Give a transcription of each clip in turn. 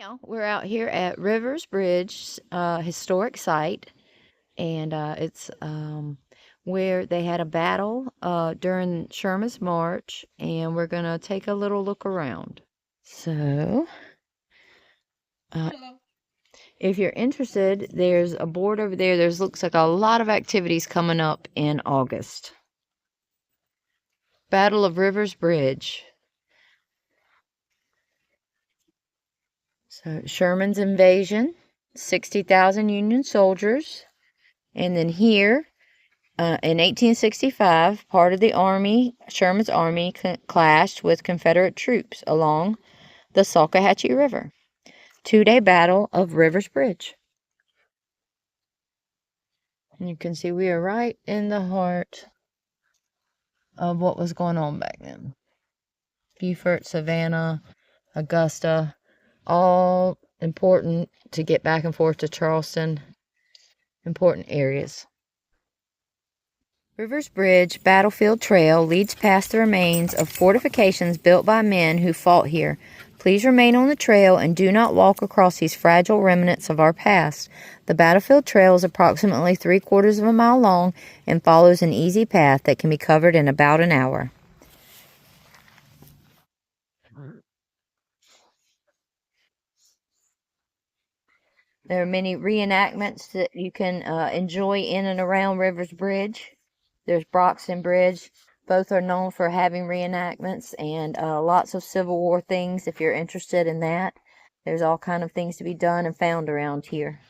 Now we're out here at Rivers Bridge historic site, and it's where they had a battle during Sherman's March, and we're gonna take a little look around. So, if you're interested, there's a board over there. There's looks like a lot of activities coming up in August. Battle of Rivers Bridge. So Sherman's invasion, 60,000 Union soldiers. And then here, in 1865, part of the army, Sherman's army, clashed with Confederate troops along the Salkehatchie River. 2-day battle of Rivers Bridge. And you can see we are right in the heart of what was going on back then. Beaufort, Savannah, Augusta, all important to get back and forth to Charleston. Important areas. Rivers Bridge Battlefield Trail leads past the remains of fortifications built by men who fought here. Please remain on the trail and do not walk across these fragile remnants of our past. The Battlefield Trail is approximately 3/4 of a mile long and follows an easy path that can be covered in about an hour. There are many reenactments that you can enjoy in and around Rivers Bridge. There's Broxton Bridge. Both are known for having reenactments and lots of Civil War things if you're interested in that. There's all kind of things to be done and found around here.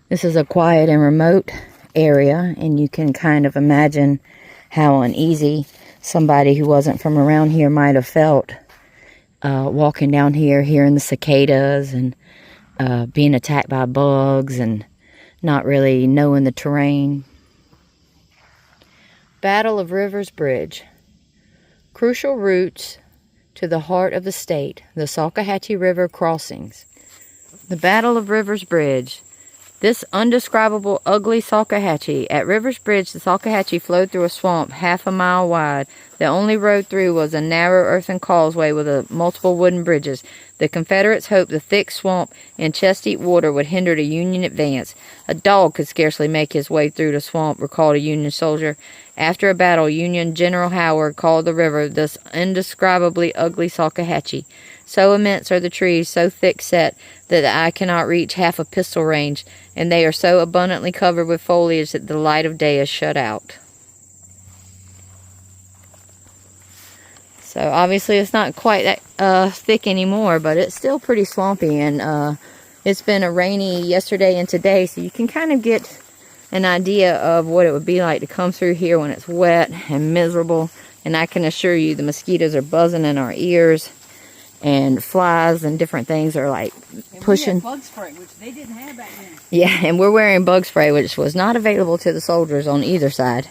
This is a quiet and remote area, and you can kind of imagine how uneasy somebody who wasn't from around here might have felt walking down here, hearing the cicadas and being attacked by bugs and not really knowing the terrain. Battle of Rivers Bridge. Crucial routes to the heart of the state, the Salkehatchie River crossings. The Battle of Rivers Bridge. This undescribable, ugly Salkehatchie. At Rivers Bridge, the Salkehatchie flowed through a swamp 1/2 mile wide. The only road through was a narrow earthen causeway with multiple wooden bridges. The Confederates hoped the thick swamp and chest-deep water would hinder the Union advance. A dog could scarcely make his way through the swamp, recalled a Union soldier. After a battle, Union General Howard called the river this indescribably ugly Salkehatchie. So immense are the trees, so thick set, that the eye cannot reach half a pistol range, and they are so abundantly covered with foliage that the light of day is shut out. So obviously it's not quite that thick anymore, but it's still pretty swampy, and it's been a rainy yesterday and today, so you can kind of get an idea of what it would be like to come through here when it's wet and miserable. And I can assure you the mosquitoes are buzzing in our ears, and flies and different things are like pushing. We had bug spray, which they didn't have back then. Yeah, and we're wearing bug spray, which was not available to the soldiers on either side.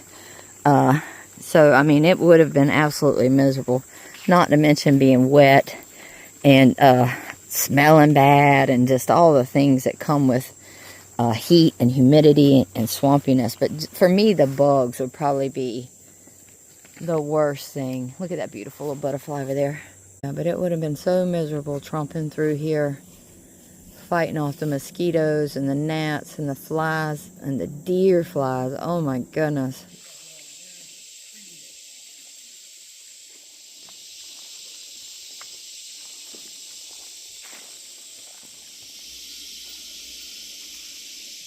So, I mean, it would have been absolutely miserable. Not to mention being wet and smelling bad and just all the things that come with heat and humidity and swampiness. But for me, the bugs would probably be the worst thing. Look at that beautiful little butterfly over there. Yeah, but it would have been so miserable tromping through here, fighting off the mosquitoes and the gnats and the flies and the deer flies. Oh my goodness.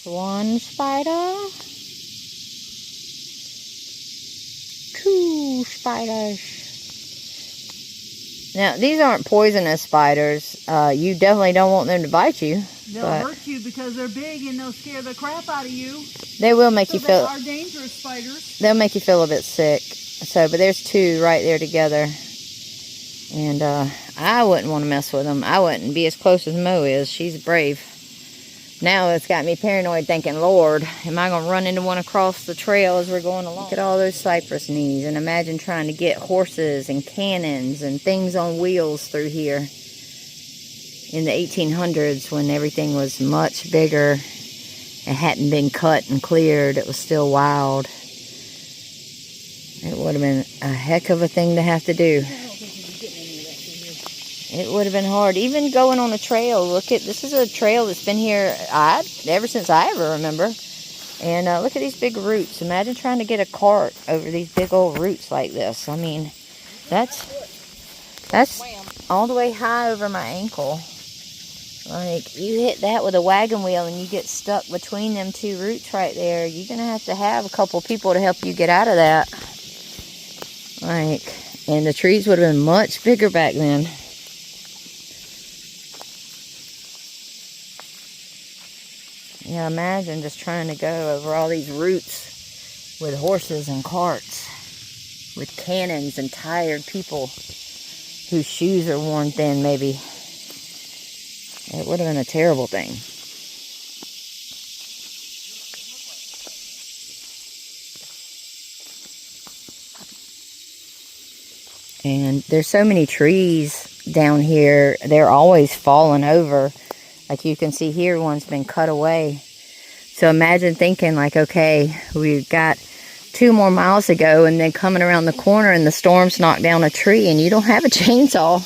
One spider. 2 spiders. Now, these aren't poisonous spiders. You definitely don't want them to bite you. They'll hurt you because they're big and they'll scare the crap out of you. They will make you feel. They are dangerous spiders. They'll make you feel a bit sick. So, but there's 2 right there together. And I wouldn't want to mess with them. I wouldn't be as close as Mo is. She's brave. Now it's got me paranoid thinking, Lord, am I going to run into one across the trail as we're going along? Look at all those cypress knees, and imagine trying to get horses and cannons and things on wheels through here in the 1800s when everything was much bigger and hadn't been cut and cleared. It was still wild. It would have been a heck of a thing to have to do. It would have been hard. Even going on a trail. Look at, this is a trail that's been here ever since I ever remember. And look at these big roots. Imagine trying to get a cart over these big old roots like this. I mean, that's all the way high over my ankle. Like, you hit that with a wagon wheel and you get stuck between them two roots right there. You're going to have a couple people to help you get out of that. Like, and the trees would have been much bigger back then. Yeah, imagine just trying to go over all these roots with horses and carts, with cannons and tired people whose shoes are worn thin, maybe. It would have been a terrible thing. And there's so many trees down here. They're always falling over. Like you can see here, one's been cut away. So imagine thinking like, okay, we've got 2 more miles to go, and then coming around the corner and the storm's knocked down a tree and you don't have a chainsaw.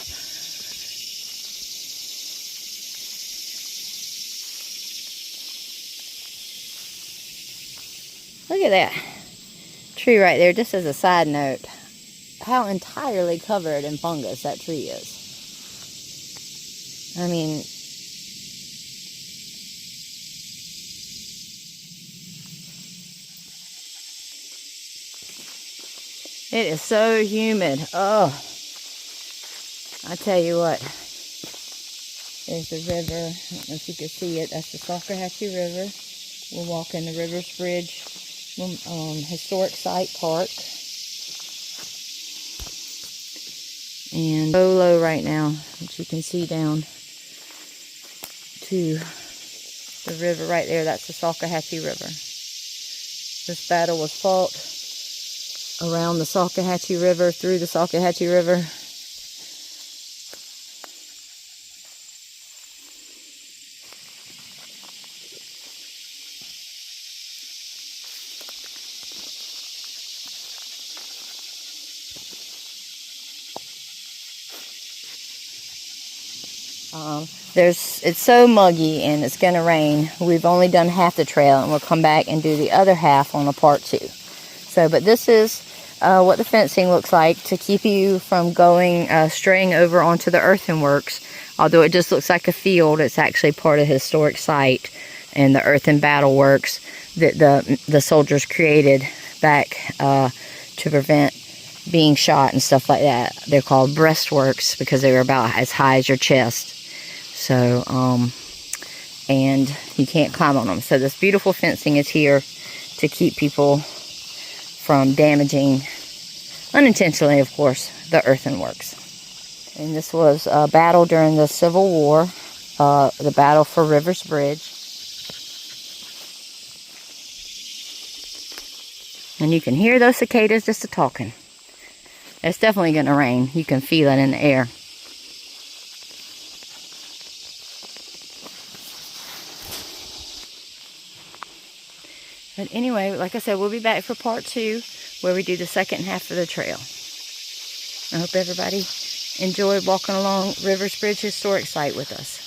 Look at that tree right there. Just as a side note, how entirely covered in fungus that tree is. I mean, it is so humid. Oh, I tell you what. There's the river. I don't know if you can see it. That's the Salkehatchie River. We're walking the Rivers Bridge Historic Site Park. And so low right now, as you can see down to the river right there. That's the Salkehatchie River. This battle was fought around the Salkehatchie River, through the Salkehatchie River. It's so muggy and it's going to rain. We've only done half the trail, and we'll come back and do the other half on a part 2. So, but this is what the fencing looks like to keep you from going, straying over onto the earthworks. Although it just looks like a field, it's actually part of the historic site and the earthen battle works that the soldiers created back to prevent being shot and stuff like that. They're called breastworks because they were about as high as your chest. So, and you can't climb on them. So this beautiful fencing is here to keep people from damaging, unintentionally of course, the earthworks. And this was a battle during the Civil War, the battle for Rivers Bridge. And you can hear those cicadas just a-talking. It's definitely going to rain. You can feel it in the air. But anyway, like I said, we'll be back for part 2, where we do the second half of the trail. I hope everybody enjoyed walking along Rivers Bridge Historic Site with us.